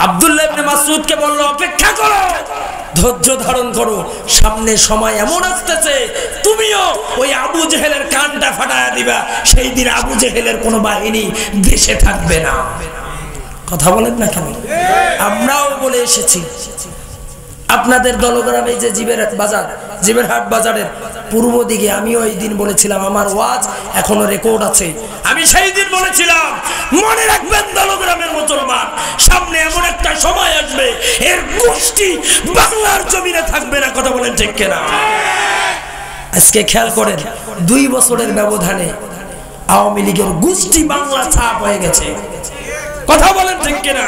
আব্দুল্লাহ ইবনে মাসউদকে বলল অপেক্ষা করো, ধৈর্য ধারণ করো, সামনে সময় এমন আসতেছে তুমিও ওই আবু জেহেলের কানটা ফাটায়া দিবা, সেই দিন আবু জেহেলের কোনো বাহিনী দেশে থাকবে না। কথা বলেন না কেন? আমরাও বলে এসেছি আপনাদের দলগ্রামে যে জীবের হাট বাজারের পূর্ব দিকে, আমিও এই দিন বলেছিলাম, আমার ওয়াজ এখনো রেকর্ড আছে, আমি সেই দিন বলেছিলাম মনে রাখবেন দলগ্রামের মুসলমান, সামনে এমন একটা সময় আসবে এর গোষ্ঠী বাংলার জমিনে থাকবে না। কথা বলেন ঠিক কিনা? আজকে খেয়াল করেন 2 বছরের ব্যবধানে আওয়ামী লীগের গোষ্ঠী বাংলা ছাপ হয়ে গেছে। কথা বলেন ঠিক কিনা?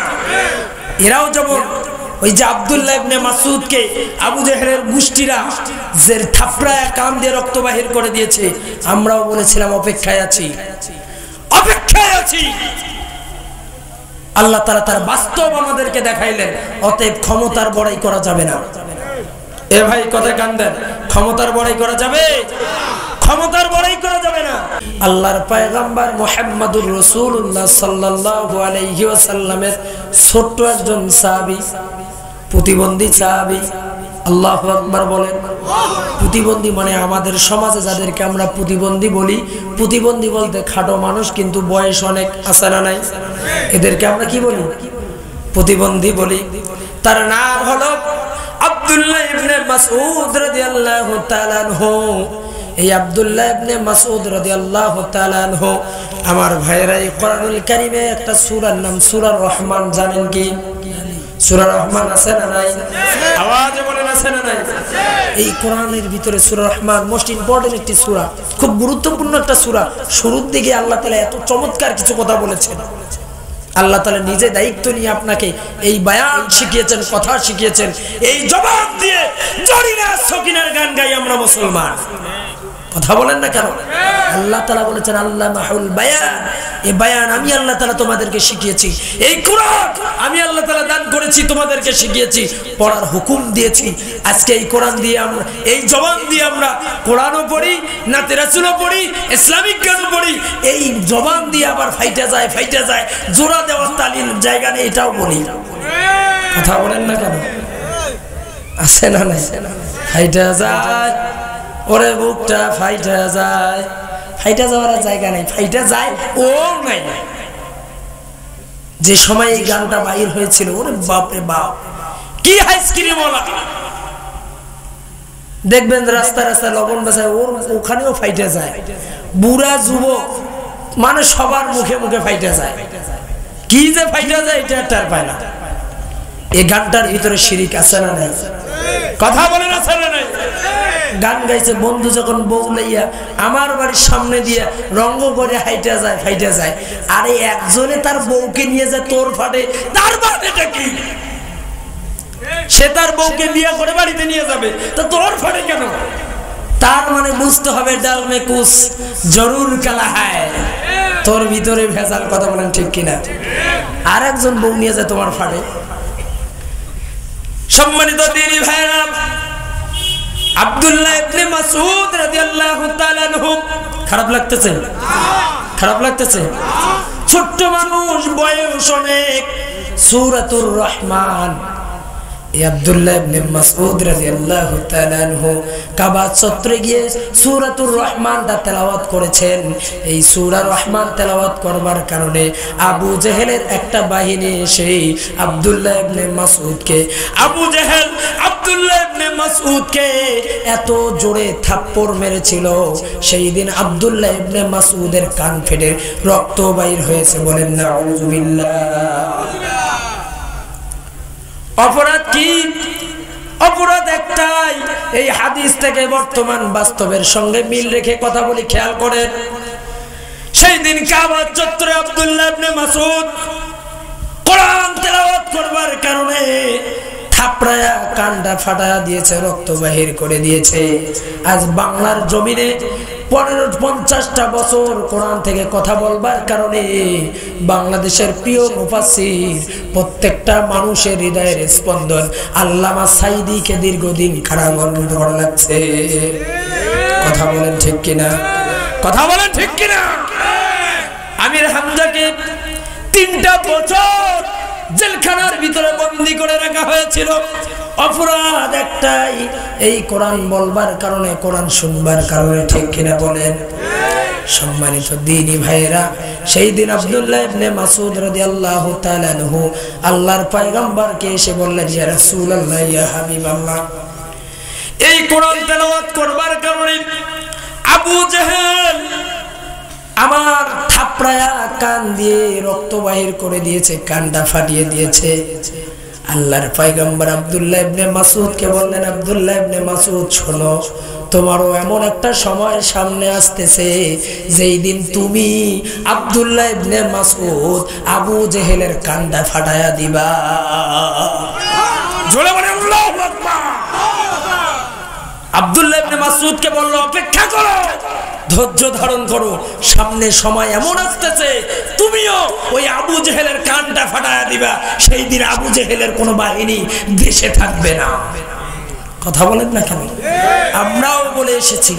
এরাও যেমন ওই যে আব্দুল্লাহ ইবনে মাসউদকে আবু জেহেলের গোষ্ঠীরা যে থাপড়ায় কান দিয়ে রক্ত বাহির করে দিয়েছে, আমরাও বলেছিলাম অপেক্ষায় আছি, অপেক্ষায় আছি। আল্লাহ তাআলা তার বাস্তব আমাদেরকে দেখাইলেন। অতএব ক্ষমতার বড়াই করা যাবে না। এ ভাই কথায় কান দেন, ক্ষমতার বড়াই করা যাবে? ক্ষমতার বড়াই করা যাবে না। আল্লাহর পয়গম্বর মুহাম্মদুর রাসূলুল্লাহ সাল্লাল্লাহু আলাইহি ওয়াসাল্লামের ছোট্ট একজন সাহাবী, প্রতিবন্ধী সাহাবী, আল্লাহু আকবার বলেন। প্রতিবন্ধী মানে আমাদের সমাজে যাদেরকে আমরা প্রতিবন্ধী বলি, প্রতিবন্ধী বলতে খাটো মানুষ কিন্তু বয়স অনেক আছে না নাই, এদেরকে আমরা কি বলি? প্রতিবন্ধী বলি। তার নাম হলো আব্দুল্লাহ ইবনে মাসউদ রাদিয়াল্লাহু তাআলা আনহু। এই আব্দুল্লাহ ইবনে মাসউদ রাদিয়াল্লাহু তাআলা আনহু, আমার ভাইরা, এই কোরআনুল কারীমে একটা সূরার নাম সূরা রহমান, জানেন কি? সূরা রহমান আছে না নাই? আওয়াজে বলেন আছে না নাই? এই কোরআনের ভিতরে সূরা রহমান মোস্ট ইম্পর্টেন্ট একটি সূরা, খুব গুরুত্বপূর্ণ একটা সূরা। শুরুর দিকে আল্লাহ তাআলা এত চমৎকার কিছু কথা বলেছেন। আল্লাহ তাআলা নিজে দায়িত্ব নিয়ে আপনাকে এই বায়ান শিখিয়েছেন, কথা শিখিয়েছেন। এই জবান দিয়ে জরিনা সকিনার গান গাই আমরা মুসলমান। কথা বলেন না কেন? আল্লাহ তাআলা বলেছেন আল্লামাহুল বায়ান, এই বায়ান আমি আল্লাহ তাআলা তোমাদেরকে শিখিয়েছি। এই কোরআন আমি আল্লাহ তাআলা দান করেছি, তোমাদেরকে শিখিয়েছি, পড়ার হুকুম দিয়েছি। আজকে এই কোরআন দিয়ে আমরা, এই জবান দিয়ে আমরা কোরআনও পড়ি, নাতে রাসূলও পড়ি, ইসলামিক গানও পড়ি। এই জবান দিয়ে আবার ফাইটা যায়, জোড়া দেওয়ার তালিম জায়গা নেই, এটাও বলি। কথা বলেন না কেন? আছে না নাই? ফাইটা যায়, ওরে বুকটা ফাইটা যায়, ফাইটা যাওয়ার জায়গা নাই, ফাইটা যায় ও নাই। যে সময় এই গানটা বাইর হয়েছিল, ওরে বাপরে বাপ, কি আইসক্রিম ওলা দেখবেন রাস্তা লবণ বেচায়, ওর ওখানেও ফাইটা যায়। বুড়া যুবক মানে সবার মুখে মুখে ফাইটা যায়। কি যে ফাইটা যায় এটা আর পায় না। এই গানটার ভিতরে শিরিক আছে না নাই? কথা বলেন আছে না নাই? গান গাইছে বন্ধু যখন বউ লইয়া আমার বাড়ির সামনে দিয়ে রঙ্গ করে ফাইটা যায়, আরে একজনে তার বউকে নিয়ে যায় তোর ফাটে, তার বাড়িটা কি? সে তার বউকে বিয়ে করে বাড়িতে নিয়ে যাবে, তো তোর ফাটে কেন? তার মানে বুঝতে হবে ডাল মে কুছ জরুর কালা হায়, তোর ভিতরে ভেজাল। কথা বলেন ঠিক কিনা? আর একজন বউ নিয়ে যায় তোমার ফাটে। সম্মানিত দিনী ভাইরা, আব্দুল্লাহ ইবনে মাসউদ রাদিয়াল্লাহু তাআলা আনহু, খারাপ লাগতেছে? খারাপ লাগতেছে? ছোট্ট মানুষ, বয়স অনেক, সূরাতুর রহমান। আব্দুল্লাহ ইবনে মাসউদ রাদিয়াল্লাহু তাআলা আনহু কাবা চত্বরে গিয়ে সূরাতুর রহমানটা তেলাওয়াত করেছেন। এই সূরা রহমান তেলাওয়াত করবার কারণে আবু জেহেলের একটা বাহিনী এসে আব্দুল্লাহ ইবনে মাসউদকে, আবু জেহেল আব্দুল্লাহ ইবনে মাসউদকে এত জোরে থাপ্পড় মেরেছিল, সেই দিন আব্দুল্লাহ ইবনে মাসউদের কান ফেটে রক্ত বাইর হয়েছে। বলেন নাউযুবিল্লাহ। অপরাধ কি? অপরাধ একটাই। এই হাদিস থেকে বর্তমান বাস্তবের সঙ্গে মিল রেখে কথা বলি, খেয়াল করেন। সেই দিন কাবা চত্বরে আব্দুল্লাহ ইবনে মাসউদ কোরআন তেলাওয়াত করবার কারণে থাপড়ায়া কানটা ফাটায়া দিয়েছে, রক্ত বাহির করে দিয়েছে। আজ বাংলার জমিনে 50টা বছর কোরআন থেকে কথা বলবার কারণে বাংলাদেশের প্রিয় মুফাসসির, প্রত্যেকটা মানুষের হৃদয়ের স্পন্দন আল্লামা সাইদিকে দীর্ঘদিন কারাবরণ করা লাগছে। কথা বলেন ঠিক কিনা? কথা বলেন ঠিক কিনা? আমির হামজাকে 3টা বছর জেলখানার ভিতরে বন্দী করে রাখা হয়েছিল। অপরাধ একটাই, এই কোরআন বলবার কারণে, কোরআন শুনবার কারণে, ঠিক কিনা বলেন? সম্মানিত দ্বীনি ভাইরা, সেই দিন আব্দুল্লাহ ইবনে মাসউদ রাদিয়াল্লাহু তাআলা আনহু আল্লাহর পয়গম্বরকে এসে বললেন, ইয়া রাসূলুল্লাহ, ইয়া হাবিবাল্লাহ, এই কোরআন তেলাওয়াত করবার কারণে আবু জেহেল আমার থাপড়ায়া কান দিয়ে রক্ত বাহির করে দিয়েছে, কানটা ফাটিয়ে দিয়েছে। আল্লাহর পয়গম্বর আব্দুল্লাহ ইবনে মাসউদকে বললেন, আব্দুল্লাহ ইবনে মাসউদ, শোনো, তোমারও এমন একটা সময় সামনে আসতেছে যেই দিন তুমি আব্দুল্লাহ ইবনে মাসউদ আবু জেহেলের কানটা ফাটায়া দিবা। জোরে বলেন আল্লাহু আকবার। আব্দুল্লাহ ইবনে মাসউদকে বলল, অপেক্ষা করো, ধৈর্য ধারণ করো, সামনে সময় এমন আসতেছে তুমিও ওই আবু জেহেলের কানটা ফাটায়া দিবা। সেই দিন আবু জেহেলের কোনো বাহিনী দেশে থাকবে না। কথা বলেন না কেন? আমরাও বলে এসেছি,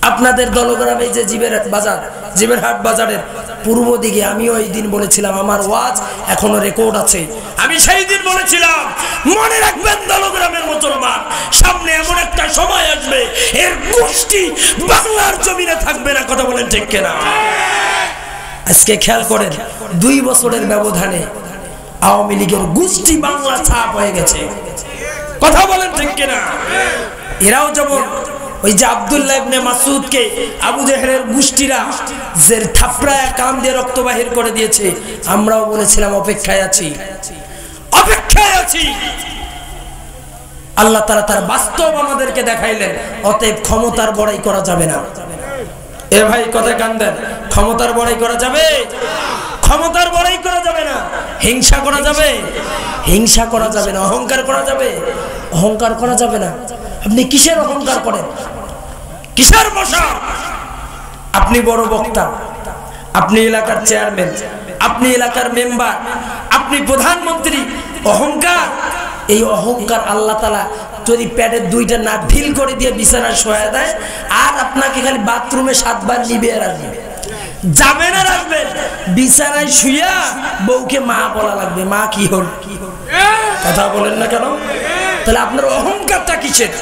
আপনাদের দলগ্রামে যে জীবের বাজার, জীবের হাট বাজারের পূর্ব দিকে আমিও এই দিন বলেছিলাম, আমার ওয়াজ এখনো রেকর্ড আছে। আমি সেই দিন বলেছিলাম, মনে রাখবেন দলগ্রামের মুসলমান, সামনে এমন একটা সময় আসবে এর গোষ্ঠী বাংলার জমিনে থাকবে না। কথা বলেন ঠিক কিনা? আজকে খেয়াল করেন, 2 বছরের ব্যবধানে আওয়ামী লীগের গোষ্ঠী বাংলা ছাপ হয়ে গেছে। কথা বলেন ঠিক কিনা? এরাও যেমন ওই যে আব্দুল্লাহ ইবনে মাসউদকে আবু জেহেলের গোষ্ঠীরা যে থাপড়ায় কান দিয়ে রক্ত বাহির করে দিয়েছে, আমরাও বলেছিলাম অপেক্ষায় আছি, অপেক্ষায় আছি। আল্লাহ তাআলা তার বাস্তব আমাদেরকে দেখাইলেন। অতএব ক্ষমতার বড়াই করা যাবে না। এ ভাই কথা কান দেন, ক্ষমতার বড়াই করা যাবে? ক্ষমতার বড়াই করা যাবে না। হিংসা করা যাবে? হিংসা করা যাবে না। অহংকার করা যাবে? অহংকার করা যাবে না। আপনি কিসের অহংকার করেন? কিসের বসা? আপনি বড় বক্তা, আপনি এলাকার চেয়ারম্যান, আপনি এলাকার মেম্বার, আপনি প্রধানমন্ত্রী। অহংকার, এই অহংকার আল্লাহ তাআলা যদি পেটের 2টা নাক ঢিল করে দিয়ে বিছানায় শোয়া দেয়, আর আপনাকে খালি বাথরুমে 7 বার নিবে রাখবে, যাবে না রাখবেন, বিছানায় শুয়া বউকে মা বলা লাগবে, মা কি হল? কথা বলেন না কেন? তাহলে আপনার অহংকারটা কিসের?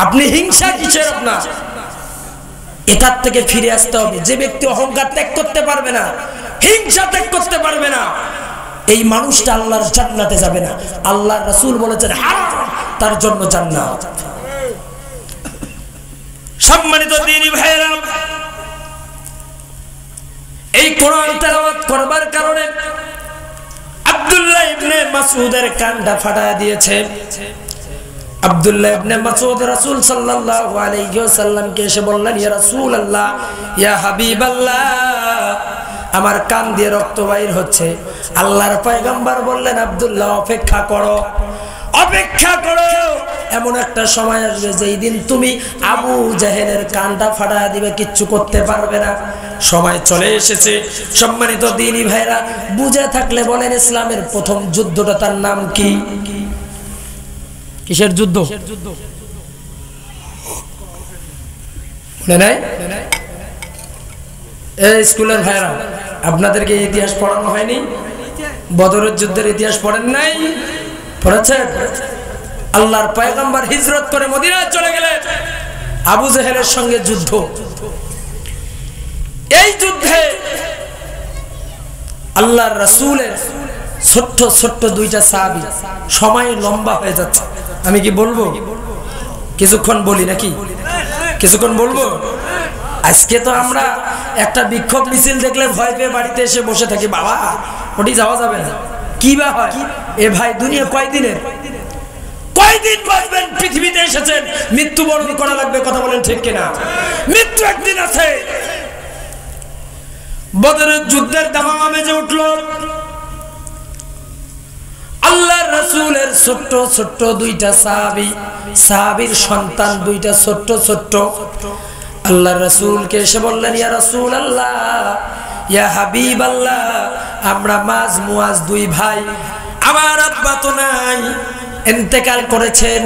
আপনি হিংসা কিসের আপনার? এটার থেকে ফিরে আসতে হবে। যে ব্যক্তি অহংকার ত্যাগ করতে পারবে না, হিংসা ত্যাগ করতে পারবে না, এই মানুষটা আল্লাহর জান্নাতে যাবে না। আল্লাহর রাসূল বলেছেন হারাম তার জন্য জান্নাত। সম্মানিত দ্বীনি ভাইরা, এই কোরআন তেলাওয়াত করবার কারণে আব্দুল্লাহ ইবনে মাসউদের কানটা ফাটায়া দিয়েছে। আব্দুল্লাহ ইবনে মাসউদ রাসূল সাল্লাল্লাহু আলাইহি ওয়াসাল্লামকে এসে বললেন, ইয়া রাসূলুল্লাহ, ইয়া হাবিবাল্লাহ, আমার কান দিয়ে রক্ত বাইর হচ্ছে। আল্লাহর পয়গম্বর বললেন, আব্দুল্লাহ, অপেক্ষা করো, অপেক্ষা করো, এমন একটা সময় আসবে যেই দিন তুমি আবু জেহেলের কানটা ফাটায়া দিবে, কিচ্ছু করতে পারবে না। সময় চলে এসেছে। সম্মানিত দ্বীনি ভাইরা, বুঝে থাকলে বলেন, ইসলামের প্রথম যুদ্ধটা তার নাম কি? কিসের যুদ্ধ? মনে নাই? এই স্কুলের ভাইরা, আপনাদেরকে ইতিহাস পড়ানো হয়নি? বদরের যুদ্ধের ইতিহাস পড়েন নাই? পড়েছেন? আল্লাহর পয়গম্বর হিজরত করে মদিনায় চলে গেলেন, আবু জেহেলের সঙ্গে যুদ্ধ। এই যুদ্ধে আল্লাহর রাসূলের ছোট্ট ছোট্ট 2টা সাহাবী, সময় লম্বা হয়ে যাচ্ছে, আমি কি বলবো? কিছুক্ষণ বলি নাকি? কিছুক্ষণ বলবো? আজকে তো আমরা একটা বিক্ষোভ মিছিল দেখলে ভয় পেয়ে বাড়িতে এসে বসে থাকি, বাবা ওটি যাওয়া যাবে না, কি বা হয়? এ ভাই, দুনিয়া কয়দিনের? কয়দিন বাঁচবেন? পৃথিবীতে এসেছেন, মৃত্যুবরণ করা লাগবে। কথা বলেন ঠিক কিনা? মৃত্যু একদিন আছে। বদরের যুদ্ধের দামামা বেজে উঠল। আল্লাহর রাসূলের ছোট্ট ছোট্ট 2টা সাহাবী, সাহাবীর সন্তান 2টা ছোট্ট ছোট্ট, আল্লাহর রাসূলকে এসে বললেন, ইয়া রাসূলুল্লাহ, ইয়া হাবিবাল্লাহ, আমরা মাঝ মুয়াজ 2 ভাই, আমার আব্বা তো নাই, ইন্তেকাল করেছেন।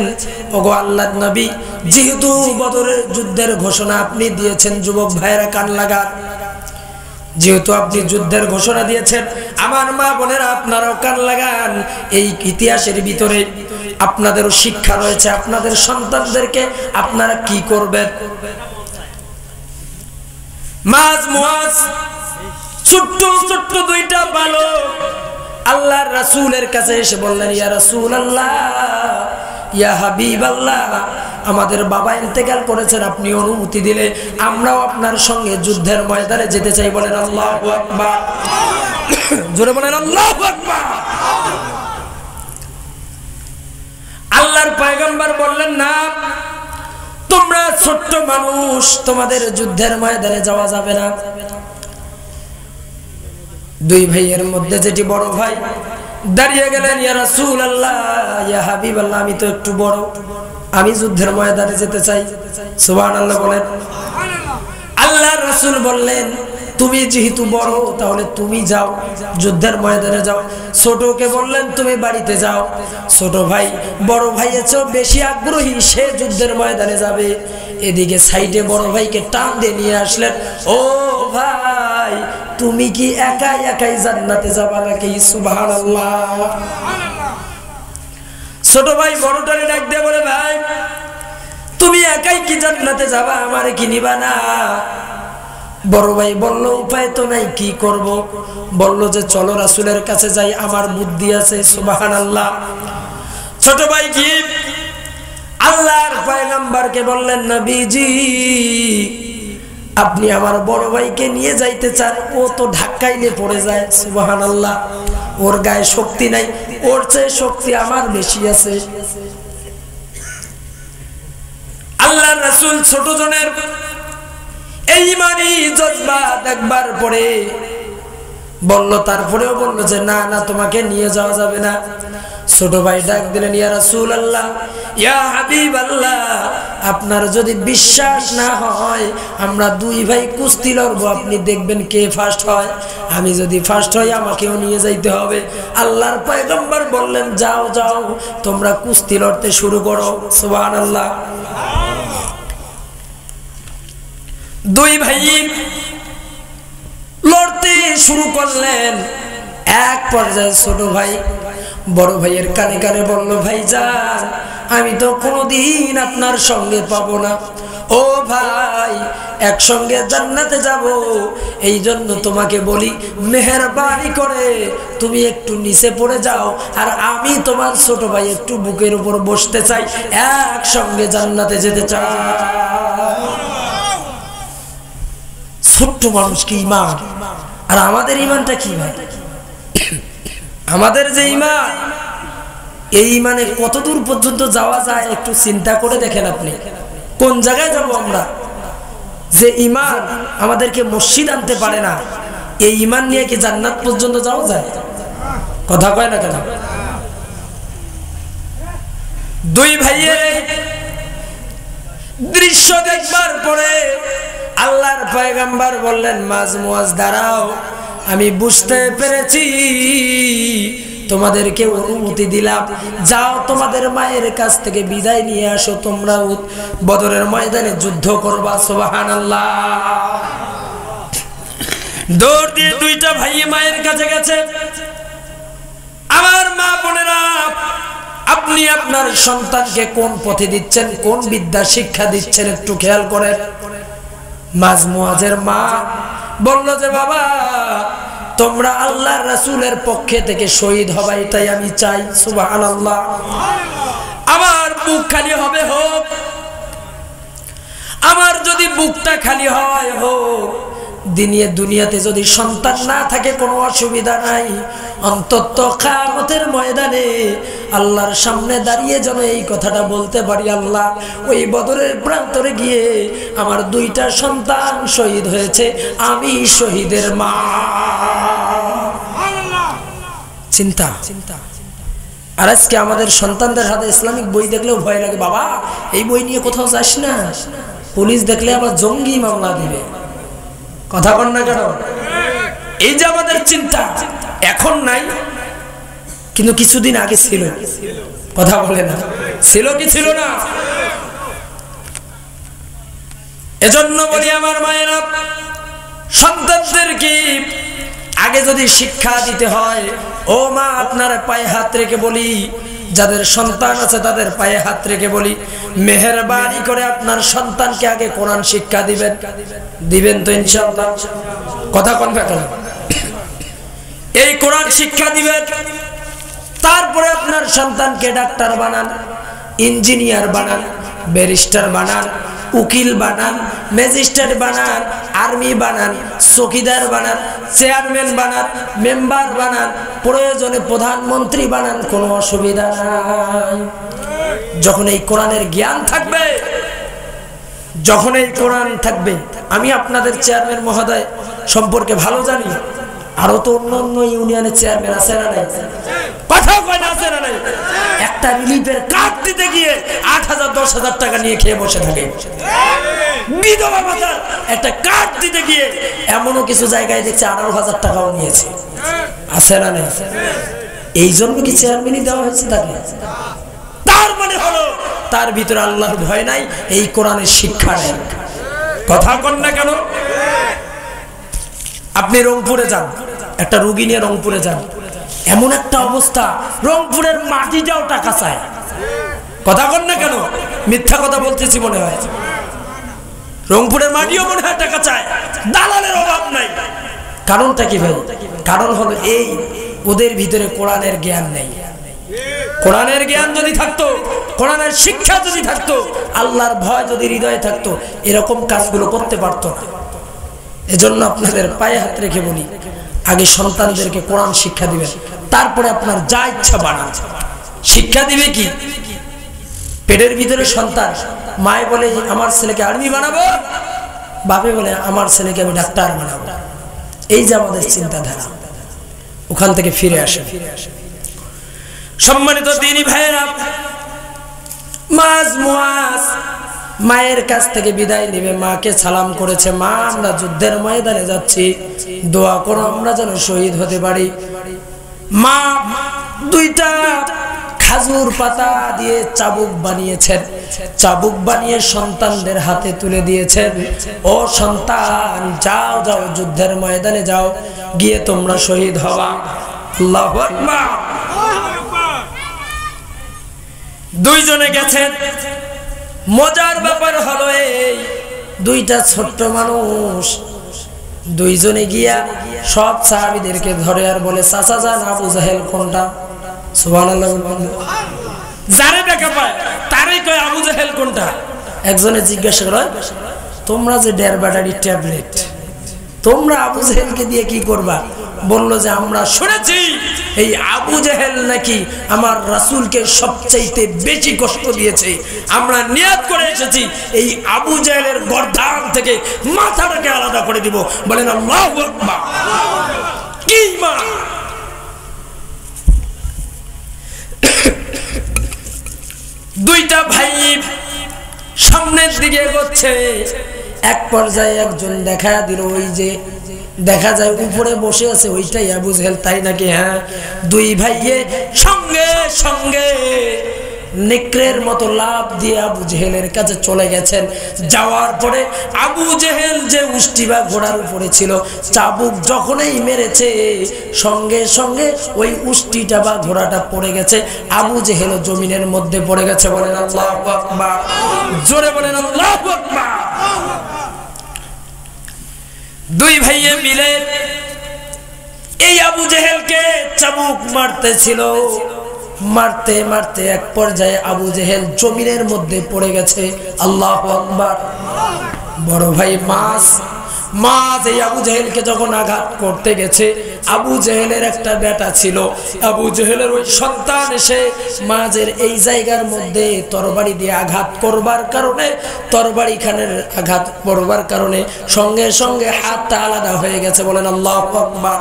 ওগো আল্লাহর নবী, যেহেতু বদরের যুদ্ধের ঘোষণা আপনি দিয়েছেন, যুবক ভাইরা কান লাগান, যেহেতু আপনি যুদ্ধের ঘোষণা দিয়েছেন, আমার মা বোনেরা আপনারাও কান লাগান। এই ইতিহাসের ভিতরে আপনাদেরও শিক্ষা রয়েছে। আপনাদের সন্তানদেরকে আপনারা কি করবেন? মাঝ মুআজ ছোট্ট ছোট্ট দুইটা বালক আল্লাহর রাসূলের কাছে এসে বললেন, ইয়া রাসূলুল্লাহ, ইয়া হাবিবাল্লাহ, আমাদের বাবা ইন্তেকাল করেছেন, আপনি অনুমতি দিলে আমরাও আপনার সঙ্গে যুদ্ধের ময়দানে যেতে চাই। বলেন আল্লাহু আকবার, জোরে বলেন আল্লাহু আকবার। আল্লাহর পয়গম্বর বললেন, না, তোমরা ছোট্ট মানুষ, তোমাদের যুদ্ধের ময়দানে যাওয়া যাবে না। দুই ভাইয়ের মধ্যে যেটি বড় ভাই দাঁড়িয়ে গেলেন, ইয়া রাসূলুল্লাহ, ইয়া হাবিবাল্লাহ, আমি তো একটু বড়, আমি যুদ্ধের ময়দানে যেতে চাই। সুবহানাল্লাহ বলেন। আল্লাহর রাসূল বললেন, তুমি যেহেতু বড় তাহলে তুমি যাও, যুদ্ধের ময়দানে যাও। ছোটকে বললেন, তুমি বাড়িতে যাও। ছোট ভাই বড় ভাইয়ের চেয়ে বেশি আগ্রহী, সে যুদ্ধের ময়দানে যাবে। এদিকে সাইডে বড় ভাইকে টান দিয়ে নিয়ে আসলেন, ও ভাই, তুমি কি একাই একাই জান্নাতে যাবা নাকি? সুবহানাল্লাহ। ছোট ভাই বড়টারে ডাক দিয়ে বলে, ভাই, তুমি একাই কি জান্নাতে যাবা, আমারে কি নিবা না? বড় ভাই বলল, উপায় তো নাই, কি করব? বলল যে চলো রাসূলের কাছে যাই, আমার বুদ্ধি আছে। সুবহানাল্লাহ। ছোট ভাই কি আল্লাহর পয়গম্বরকে বললেন, নবীজি, আপনি আমার বড় ভাইকে নিয়ে যাইতে চান, ও তো ধাক্কাইলে পড়ে যায়। সুবহানাল্লাহ। ওর গায়ে শক্তি নাই, ওর চেয়ে শক্তি আমার বেশি আছে। আল্লাহর রাসূল ছোট জনের এই ইমানি জজবা দেখবার পরে বলল, তারপরেও বলল যে না না, তোমাকে নিয়ে যাওয়া যাবে না। ছোট ভাই ডাক দিলেন, ইয়া রাসূলুল্লাহ, ইয়া হাবিবাল্লাহ, আপনার যদি বিশ্বাস না হয়, আমরা দুই ভাই কুস্তি লড়বো, আপনি দেখবেন কে ফার্স্ট হয়। আমি যদি ফার্স্ট হই, আমাকেও নিয়ে যাইতে হবে। আল্লাহর পয়গম্বর বললেন, যাও যাও, তোমরা কুস্তি লড়তে শুরু করো। সুবহানাল্লাহ। দুই ভাই লড়তে শুরু করলেন। এক পর্যায়ে ছোট ভাই বড় ভাইয়ের কানে কানে বলল, ভাইজান, আমি তো কোনোদিন আপনার সঙ্গে পাবো না। ও ভাই, একসঙ্গে জান্নাতে যাব, এই জন্য তোমাকে বলি, মেহেরবানি করে তুমি একটু নিচে পড়ে যাও, আর আমি তোমার ছোট ভাই একটু বুকের উপর বসতে চাই, একসঙ্গে জান্নাতে যেতে চাই। ছোট্ট মানুষ কি ইমান, আর আমাদের ইমানটা কি ভাই? আমাদের যে ইমান, এই ইমানে কত দূর পর্যন্ত যাওয়া যায় একটু চিন্তা করে দেখেন আপনি। কোন জায়গায় যাব আমরা? যে ইমান আমাদেরকে মসজিদ আনতে পারে না, এই ইমান নিয়ে কি জান্নাত পর্যন্ত যাওয়া যায়? কথা কয় না কেন? দুই ভাইয়ের দৃশ্য দেখবার পরে আল্লাহর পয়গম্বর বললেন, মাঝ মুআজ দাঁড়াও, আমি বুঝতে পেরেছি, তোমাদেরকে অনুমতি দিলাম, যাও তোমাদের মায়ের কাছ থেকে বিদায় নিয়ে আসো, তোমরা বদরের ময়দানে যুদ্ধ করবা। সুবহানাল্লাহ। দৌড় দিয়ে দুইটা ভাই মায়ের কাছে গেছে। আমার মা বোনেরা, আপনি আপনার সন্তানকে কোন পথে দিচ্ছেন, কোন বিদ্যা শিক্ষা দিচ্ছেন, একটু খেয়াল করেন। মাঝ মুআজের মা বলল যে, বাবা, তোমরা আল্লাহর রাসূলের পক্ষে থেকে শহীদ হবা, এটাই আমি চাই। সুবহানাল্লাহ। আমার বুক খালি হবে হোক, আমার যদি বুকটা খালি হয় হোক। দুনিয়াতে যদি সন্তান না থাকে কোনো অসুবিধা নাই, অন্তত কিয়ামতের ময়দানে আল্লাহর সামনে দাঁড়িয়ে যেন এই কথাটা বলতে পারি, আল্লাহ, ওই বদরের প্রান্তরে গিয়ে আমার দুইটা সন্তান শহীদ হয়েছে, আমি শহীদের মা। চিন্তা। আর আজকে আমাদের সন্তানদের হাতে ইসলামিক বই দেখলেও ভয় লাগে, বাবা এই বই নিয়ে কোথাও যাস না, পুলিশ দেখলে আবার জঙ্গি মামলা দিবে। কথা বল না কেন? এই যে আমাদের চিন্তা, এখন নাই কিন্তু কিছুদিন আগে ছিল। কথা বলে না, ছিল কি ছিল না? এজন্য বলি আমার মায়েরা, সন্তানদেরকে আগে যদি শিক্ষা দিতে হয়, ও মা আপনার পায়ে হাত রেখে বলি, যাদের সন্তান আছে তাদের পায়ে হাত রেখে বলি, মেহেরবানি করে আপনার সন্তানকে আগে কোরআন শিক্ষা দিবেন। দিবেন তো ইনশাআল্লাহ? কথা কোন কেন? এই কোরআন শিক্ষা দিবেন, তারপরে আপনার সন্তানকে ডাক্তার বানান, ইঞ্জিনিয়ার বানান, ব্যারিস্টার বানান, উকিল বানান, ম্যাজিস্ট্রেট বানান, আর্মি বানান, চৌকিদার বানান, চেয়ারম্যান বানান, মেম্বার বানান, প্রয়োজনে প্রধানমন্ত্রী বানান, কোনো অসুবিধা নাই। যখন এই কোরআনের জ্ঞান থাকবে, যখন এই কোরআন থাকবে, আমি আপনাদের চেয়ারম্যান মহোদয় সম্পর্কে ভালো জানি, আরো তো অন্য অন্য ইউনিয়নের চেয়ারম্যান আছে না নাই? কথা কয় না, আছে না নাই? একটা রিলিফের কার্ড দিতে গিয়ে 8,000 10,000 টাকা নিয়ে খেয়ে বসে থাকে। বিধবা ভাতার একটা কার্ড দিতে গিয়ে এমনও কিছু জায়গায় দেখছে 18,000 টাকাও নিয়েছে। আছে না নাই? এই জন্য কি চেয়ারম্যানই দেওয়া হয়েছে তাকে? তার মানে হলো তার ভিতরে আল্লাহর ভয় নাই, এই কোরআনের শিক্ষা নেই। কথা কন না কেন? আপনি রংপুরে যান, একটা রোগী নিয়ে রংপুরে যান, এমন একটা অবস্থা, রংপুরের মাটিটাও টাকা চায়। কথা কন না কেন? মিথ্যা কথা বলতেছি মনে হয়? রংপুরের মাটিও মনে হয় টাকা চায়, দালালের অভাব নাই। কারণটা কি ভাই? কারণ হলো এই, ওদের ভিতরে কোরআনের জ্ঞান নেই। কোরআনের জ্ঞান যদি থাকতো, কোরআনের শিক্ষা যদি থাকতো, আল্লাহর ভয় যদি হৃদয়ে থাকতো, এরকম কাজগুলো করতে পারতো না। এজন্য আপনাদের পায়ে হাত রেখে বলি, আগে সন্তানদেরকে কোরআন শিক্ষা দিবেন, তারপরে আপনার যা ইচ্ছা বানান। শিক্ষা দিবে কি? পেটের ভিতরে সন্তান, মায়ে বলে আমার ছেলেকে আর্মি বানাবো, বাপে বলে আমার ছেলেকে আমি ডাক্তার বানাবো। এই যে আমাদের চিন্তাধারা, ওখান থেকে ফিরে আসে। সম্মানিত দিনী ভাইয়েরা, মাঝ মুআজ মায়ের কাছ থেকে বিদায় নেবে, মাকে সালাম করেছে, মা আমরা যুদ্ধের ময়দানে যাচ্ছি, দোয়া করো আমরা যেন শহীদ হতে পারি। মা 2টা খাজুর পাতা দিয়ে চাবুক বানিয়েছেন, চাবুক বানিয়ে সন্তানদের হাতে তুলে দিয়েছেন, ও সন্তান যাও যাও যুদ্ধের ময়দানে যাও, গিয়ে তোমরা শহীদ হওয়া। আল্লাহু আকবার। 2 জনে গেছেন। মজার ব্যাপার হলো এই, 2টা ছোট্ট মানুষ, 2 জনে গিয়া সব সাহাবীদেরকে ধরে আর বলে, চাচা যান আবু জাহেল কোনটা? সুবহানাল্লাহ। যারে দেখা পায় তারই কয় আবু জাহেল কোনটা। একজনে জিজ্ঞাসা করে, তোমরা যে 1.5 ব্যাটারি ট্যাবলেট, তোমরা আবু জাহেলকে দিয়ে কি করবা? বলল যে আমরা শুনেছি এই আবু জাহেল নাকি আমার রাসূলকে সবচাইতে বেশি কষ্ট দিয়েছে, আমরা নিয়ত করে এসেছি এই আবু জাহেলের গর্দান থেকে মাথাটাকে আলাদা করে দিব। বলেন আল্লাহু আকবার। কি মা! দুইটা ভাই সামনের দিকে এগোচ্ছে, এক পর্যায়ে একজন দেখা দিল, ওই যে দেখা যায় উপরে বসে আছে ওইটাই আবু জাহেল, তাই নাকি? হ্যাঁ। 2 ভাইয়ে সঙ্গে সঙ্গে নেকড়ের মতো লাফ দিয়ে আবু জাহেলের কাছে চলে গেছেন। যাওয়ার পরে আবু জাহেল যে উষ্টি বা ঘোড়ার উপরে ছিল, চাবুক যখনই মেরেছে সঙ্গে সঙ্গে ওই উষ্টিটা বা ঘোড়াটা পড়ে গেছে, আবু জাহেল জমিনের মধ্যে পড়ে গেছে। বলেন আল্লাহু আকবার। জোরে বলেন আল্লাহু আকবার। 2 ভাইয়ে মিলে এই আবু জাহেলকে চাবুক মারতেছিল, মারতে মারতে এক পর্যায়ে আবু জাহেল জমিনের মধ্যে পড়ে গেছে। আল্লাহু আকবার। বড় ভাই মাছ এই আবু জাহেলকে যখন আঘাত করতে গেছে, আবু জাহেলের একটা বেটা ছিল, আবু জাহেলের ওই সন্তান এসে মাঝের এই জায়গার মধ্যে তরবারি দিয়ে আঘাত করবার কারণে, তরবারি খানের আঘাত পড়বার কারণে সঙ্গে সঙ্গে হাতটা আলাদা হয়ে গেছে। বলেন আল্লাহু আকবার।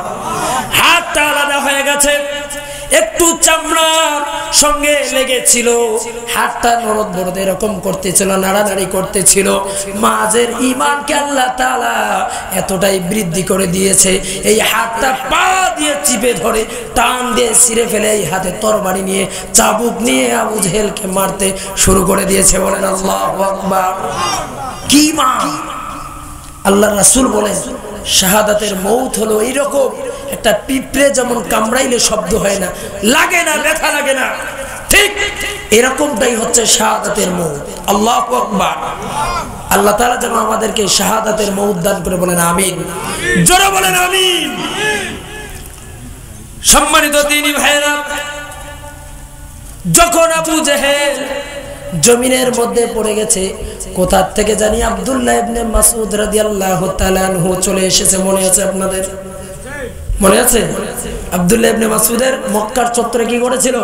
হাতটা আলাদা হয়ে গেছে, একটু চামড়ার সঙ্গে লেগেছিল, হাতটা নরদ বরদ এরকম করতেছিল, নাড়ানাড়ি করতেছিল। মাঝের ঈমানকে আল্লাহ তাআলা এতটাই বৃদ্ধি করে দিয়েছে, এই হাতটা পা দিয়ে চিপে ধরে টান দিয়ে ছিঁড়ে ফেলে এই হাতে তরবারি নিয়ে চাবুক নিয়ে আবু জাহেলকে মারতে শুরু করে দিয়েছে। বলেন আল্লাহু আকবার। কি মা! আল্লাহর রাসূল বলেন শাহাদাতের মৌত হলো এইরকম, একটা পিঁপড়ে যেমন কামড়াইলে শব্দ হয় না, লাগে না, ব্যথা লাগে না, ঠিক এরকমটাই হচ্ছে শাহাদাতের মৌত। আল্লাহু আকবার। আল্লাহ তাআলা যেন আমাদেরকে শাহাদাতের মৌত দান করে, বলেন আমিন, জোরে বলেন আমিন। সম্মানিত দ্বীনি ভাইরা, যখন আবু জেহেল জমিনের মধ্যে পড়ে গেছে, কোথা থেকে জানি আব্দুল্লাহ ইবনে মাসউদ রাদিয়াল্লাহু তাআলা আনহু চলে এসেছে। মনে আছে আপনাদের? মনে আছে? আব্দুল্লাহ ইবনে মাসউদের মক্কার চত্বরে কি করেছিল?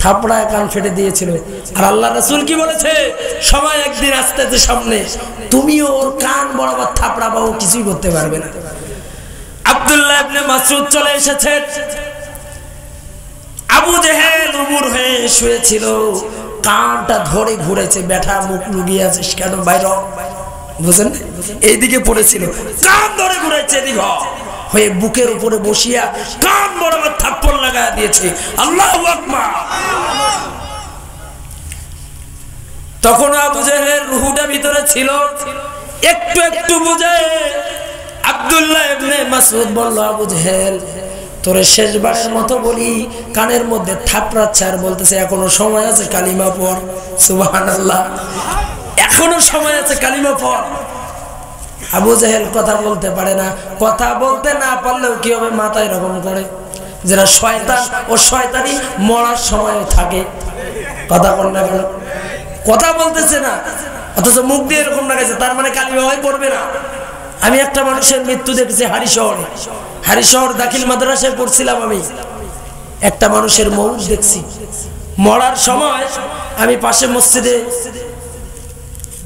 থাপড়ায় কান ফেটে দিয়েছিল। আর আল্লাহ রাসূল কি বলেছে? সময় একদিন আসতেছে সামনে, তুমিও ওর কান বরাবর থাপড়া পাও, কিছুই করতে পারবে না। আব্দুল্লাহ ইবনে মাসউদ চলে এসেছে। আবু জেহেল উমর হয়ে শুয়েছিল, কানটা ধরে ঘুরেছে, ব্যাটা মুখ লুকিয়ে আছে কেন বাইরে, বুঝেন? এইদিকে পড়েছিল, কান ধরে ঘুরেছে এদিকে হয়ে, বুকের উপরে বসিয়া কান বরাবর থাপ্পড় লাগায় দিয়েছে। আল্লাহু আকবার। তখন আবু জেহেলের রূহটা ভিতরে ছিল, একটু একটু বুঝে আব্দুল্লাহ ইবনে মাসউদ বলল, আবু জেহেল তোরে শেষবারের মতো বলি, কানের মধ্যে থাপড়াচ্ছে আর বলতেছে এখনো সময় আছে, কালিমা পড়। সুবহানাল্লাহ, এখনো সময় আছে, কালিমা পড়। আবু জেহেল কথা বলতে পারে না, কথা বলতে না পারলেও কি হবে, মাথায় এরকম করে, যারা শয়তান ও শয়তানি মরার সময় থাকে। কথা বল না কেন? কথা বলতেছে না, অথচ মুখ দিয়ে এরকম লাগাইছে, তার মানে কালিমা হয় পড়বে না। আমি একটা মানুষের মৃত্যু দেখেছি হারিশহরে, হারিশহর দাখিল মাদ্রাসায় পড়ছিলাম আমি, একটা মানুষের মৌত দেখছি। মরার সময় আমি পাশে মসজিদে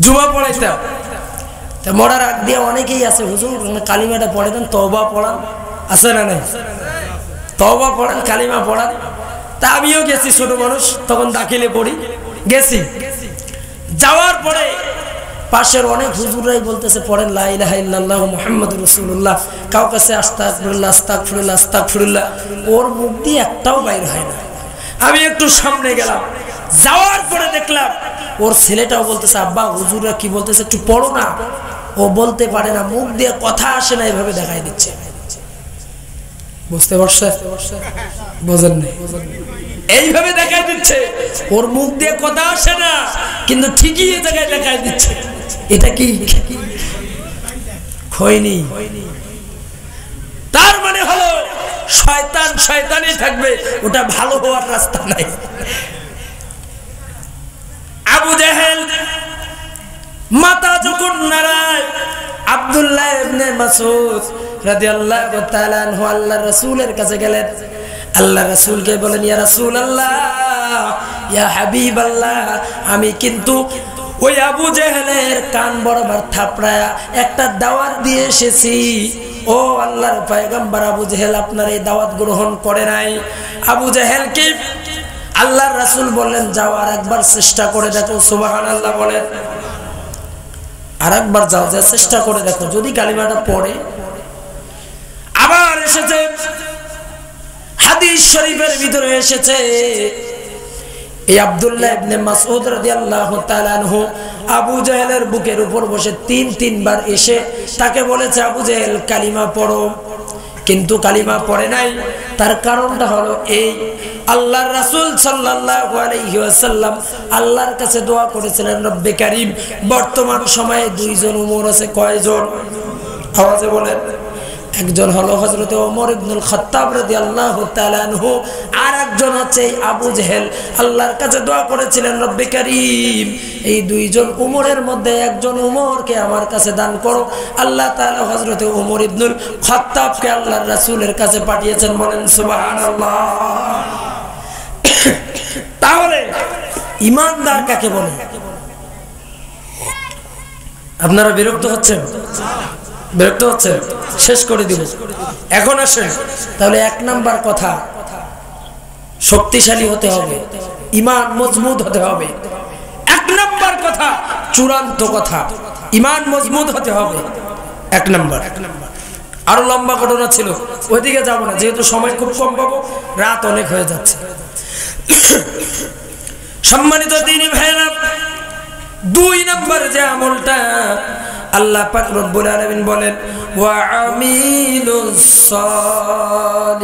জুমা পড়াইতাম, তা মরার আগ দিয়ে অনেকেই আছে, হুজুর কালিমাটা পড়ে দেন, তওবা পড়ান, আছে না নাই? তওবা পড়ান, কালিমা পড়ান। তা আমিও গেছি, ছোট মানুষ তখন, দাখিলে পড়ি, গেছি। যাওয়ার পরে পাশের অনেক হুজুররাই বলতেছে পড়েন লা ইলাহা ইল্লাল্লাহু মুহাম্মাদুর রাসূলুল্লাহ, কাউ কাছে আস্তাগফিরুল্লাহ আস্তাগফিরুল্লাহ আস্তাগফিরুল্লাহ, ওর মুখ দিয়ে একটাও বাইর হয় না। আমি একটু সামনে গেলাম, যাওয়ার পরে দেখলাম ওর ছেলেটাও বলতেছে আব্বা হুজুররা কি বলতেছে একটু পড়ো না। ও বলতে পারে না, মুখ দিয়ে কথা আসে না, এভাবে দেখাই দিচ্ছে। বুঝতে পারছে? বোঝেন না? এইভাবে দেখাই দিচ্ছে, ওর মুখ দিয়ে কথা আসে না, কিন্তু ঠিকই এই জায়গায় দেখাই দিচ্ছে। এটা কি খয়নি? তার মানে হলো শয়তান শয়তানই থাকবে, ওটা ভালো হওয়ার রাস্তা নাই। আবু জেহেল মাথা যখন নাড়ায়, আব্দুল্লাহ ইবনে মাসউদ রাদিয়াল্লাহু তাআলা আনহু আল্লাহর রাসূলের কাছে গেলেন। আল্লাহ রাসূলকে বলেন, ইয়া রাসূলুল্লাহ, ইয়া হাবিবাল্লাহ, আমি কিন্তু ওই আবু জেহেলের কান বরাবর থাপড়ায়া একটা দাওয়াত দিয়ে এসেছি। ও আল্লাহর পয়গম্বর, আবু জেহেল আপনার এই দাওয়াত গ্রহণ করে নাই। আবু জেহেল কি আল্লাহর রাসূল বললেন, যাও আর একবার চেষ্টা করে দেখো। সুবহানাল্লাহ বলেন, আর একবার যাও, যা চেষ্টা করে দেখো, যদি কালিমাটা পড়ে। আবার এসেছে হাদিস শরীফের ভিতরে এসেছে, এই আব্দুল্লাহ ইবনে মাসউদ রাদিয়াল্লাহু তাআলা আনহু আবু জেহেলের বুকের উপর বসে তিনবার এসে তাকে বলেছে, আবু জেহেল কালিমা পড়ো, কিন্তু কালিমা পড়ে নাই। তার কারণটা হলো এই, আল্লাহর রাসূল সাল্লাল্লাহু আলাইহি ওয়াসাল্লাম আল্লাহর কাছে দোয়া করেছিলেন, রব্বে কারীম, বর্তমান সময়ে দুইজন উমর আছে। কয়জন? আওয়াজে বলেন। একজন হলো হযরত ওমর ইবনুল খাত্তাব রাদিয়াল্লাহু তাআলা আনহু, আর একজন হচ্ছে আবু জেহেল। আল্লাহর কাছে দোয়া করেছিলেন, রব্বে কারীম, এই দুইজন উমরের মধ্যে একজন উমরকে আমার কাছে দান করো। আল্লাহ তাআলা হযরত ওমর ইবনুল খাত্তাবকে আল্লাহর রাসূলের কাছে পাঠিয়েছেন। বলেন সুবহানাল্লাহ। তাহলে ঈমানদার কাকে বলে? আপনারা বিরক্ত হচ্ছেন? বিরক্ত হচ্ছে? শেষ করে দিব। এখন আসেন, তাহলে এক নাম্বার কথা, শক্তিশালী হতে হবে, ঈমান মজবুত হতে হবে। এক নাম্বার কথা, চূড়ান্ত কথা, ঈমান মজবুত হতে হবে। এক নাম্বার। আরো লম্বা ঘটনা ছিল, ওইদিকে যাব না, যেহেতু সময় খুব কম পাবো, রাত অনেক হয়ে যাচ্ছে। সম্মানিত দ্বীনি ভাইরা, দুই নাম্বার যে আমলটা আল্লাহ পাক রব্বুল আলামিন বলেন ওয়া আমিলুস সালিহাত।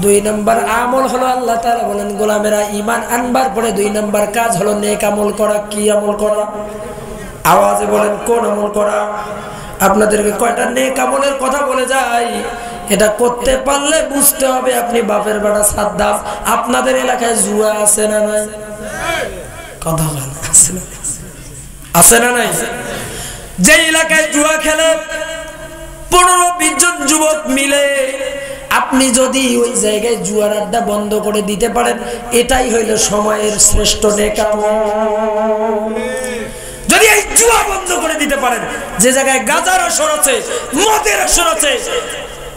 2 নম্বর আমল হলো আল্লাহ তাআলা বলেন গোলামেরা ঈমান আনবার পরে 2 নম্বর কাজ হলো নেক আমল করা। কি আমল করা? আওয়াজে বলেন কোন আমল করা? আপনাদেরকে কয়টা নেক আমলের কথা বলে যাই, এটা করতে পারলে বুঝতে হবে আপনি বাপের বেটা সাদ্দাম। আপনাদের এলাকায় জুয়া আছে না নাই? কথা বলেন আছে না নাই? যে এলাকায় জুয়া খেলে 15-20 জন যুবক মিলে, আপনি যদি ওই জায়গায় জুয়ার আড্ডা বন্ধ করে দিতে পারেন, এটাই হইল সময়ের শ্রেষ্ঠ নেক আমল। যদি এই জুয়া বন্ধ করে দিতে পারেন, যে জায়গায় গাঁজার আসর আছে, মদের আসর আছে,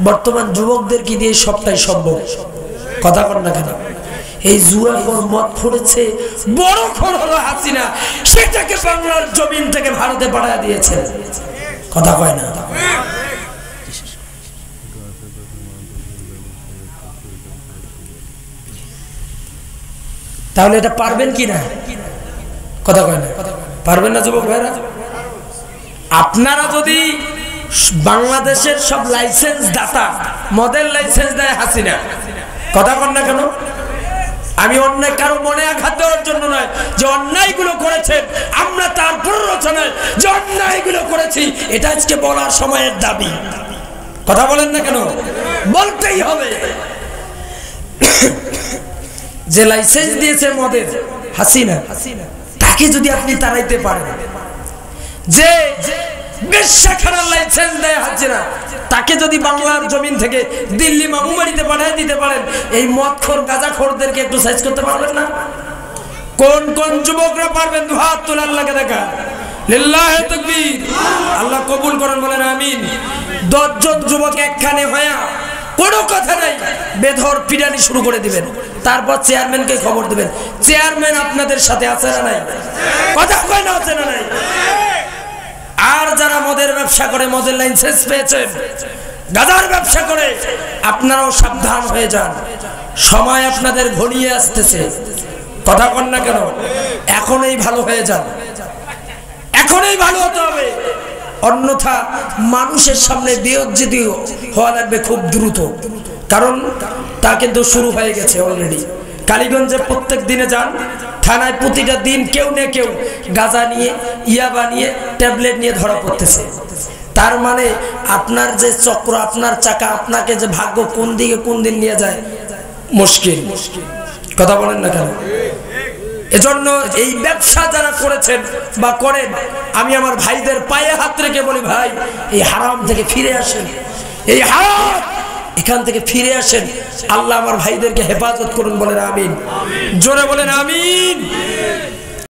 বর্তমান যুবকদের কি দিয়ে সবটাই সম্ভব? কথা বল না কেন? এই জুয়া পর মদ পড়েছে, বড় খর হলো হাসিনা, সেটাকে বাংলার জমিন থেকে ভারতে পাঠিয়ে দিয়েছে। কথা কয় না? তাহলে এটা পারবেন কি না? কথা কয় না? পারবেন না যুবক ভাইরা? আপনারা যদি বাংলাদেশের সব লাইসেন্স দাতা মডেল লাইসেন্স দেয় হাসিনা, কথা কন না কেন? আমি অন্যায় কারো মনে আঘাত দেওয়ার জন্য নয়, যে অন্যায়গুলো করেছেন আমরা তার প্ররোচনায় যে অন্যায়গুলো করেছি এটা আজকে বলার সময়ের দাবি। কথা বলেন না কেন? বলতেই হবে। যে লাইসেন্স দিয়েছে মদের হাসিনা, তাকে যদি আপনি তাড়াইতে পারেন, যে বেশ্যাখানার লাইসেন্স দেয় হাসিনা, তাকে যদি বাংলার জমিন থেকে দিল্লি মামুবাড়িতে পাঠিয়ে দিতে পারেন, এই মদখোর গাঁজাখোরদেরকে একটু সাইজ করতে পারবেন না? কোন কোন যুবকরা পারবেন? হাত তুলে আল্লাহকে দেখা। লিল্লাহি তাকবীর। আল্লাহ কবুল করেন, বলেন আমিন। 10 জন যুবক একখানে হয়া কোনো কথা নাই, বেধর পিটানি শুরু করে দিবেন, তারপর চেয়ারম্যানকে খবর দিবেন। চেয়ারম্যান আপনাদের সাথে আছে না নাই? কথা কয় না? আছে না নাই? আর যারা মদের ব্যবসা করে, মদের লাইসেন্স পেয়েছেন, গাঁজার ব্যবসা করে, আপনারাও সাবধান হয়ে যান, সময় আপনাদের ঘনিয়ে আসতেছে। কথা কন না কেন? এখনই ভালো হয়ে যান, এখনই ভালো হতে হবে, অন্যথা মানুষের সামনে বেইজ্জত হওয়া লাগবে খুব দ্রুত। কারণ তা কিন্তু শুরু হয়ে গেছে অলরেডি। কালীগঞ্জে প্রত্যেক দিনে যান, থানায় প্রতিটা দিন কেউ না কেউ গাঁজা নিয়ে, ইয়াবা নিয়ে, ট্যাবলেট নিয়ে ধরা পড়তেছে। তার মানে আপনার যে চক্র, আপনার চাকা, আপনাকে যে ভাগ্য কোন দিকে কোন দিন নিয়ে যায় মুশকিল। কথা বলেন না কেন? এজন্য এই ব্যবসা যারা করেছেন বা করেন, আমি আমার ভাইদের পায়ে হাত রেখে বলি, ভাই এই হারাম থেকে ফিরে আসেন, এই হারাম এখান থেকে ফিরে আসেন। আল্লাহ আমার ভাইদেরকে হেফাজত করুন, বলেন আমিন। জোরে বলেন আমিন।